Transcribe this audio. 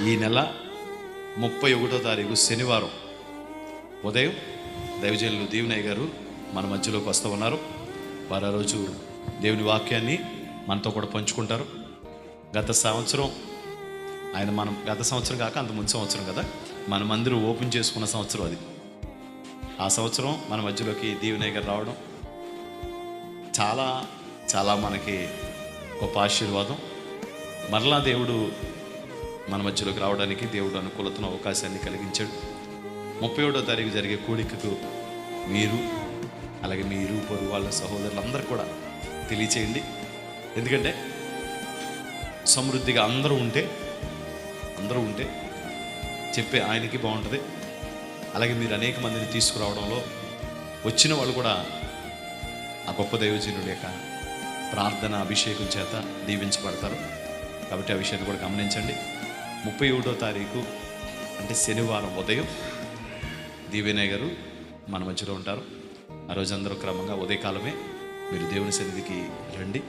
ఈ నెల 31వ తారీఖు శనివారం ఉదయం దైవజనులు దీవెనయ్య గారు మన మధ్యలోకి వస్తూ ఉన్నారు. వారు ఆ రోజు దేవుని వాక్యాన్ని మనతో కూడా పంచుకుంటారు. గత సంవత్సరం కాక అంత ముందు సంవత్సరం కదా, మనమందరూ ఓపెన్ చేసుకున్న సంవత్సరం అది. ఆ సంవత్సరం మన మధ్యలోకి దీవెనయ్య గారు రావడం చాలా చాలా మనకి గొప్ప ఆశీర్వాదం. మరలా దేవుడు మన మధ్యలోకి రావడానికి దేవుడు అనుకూలతను అవకాశాన్ని కలిగించాడు. 31వ తారీఖు జరిగే కూడికకు మీరు అలాగే మీ ఇరుగు పొరుగు వాళ్ళ సహోదరులందరూ కూడా తెలియచేయండి. ఎందుకంటే సమృద్ధిగా అందరూ ఉంటే చెప్పే ఆయనకి బాగుంటుంది. అలాగే మీరు అనేక మందిని తీసుకురావడంలో వచ్చిన వాళ్ళు కూడా ఆ గొప్ప దైవజనుడి యొక్క ప్రార్థన అభిషేకం చేత దీవించబడతారు. కాబట్టి ఆ విషయాన్ని కూడా గమనించండి. 31వ తారీఖు అంటే శనివారం ఉదయం దీవెనయ్య గారు మన మధ్యలో ఉంటారు. ఆ రోజు అందరూ క్రమంగా ఉదయకాలమే మీరు దేవుని సన్నిధికి రండి.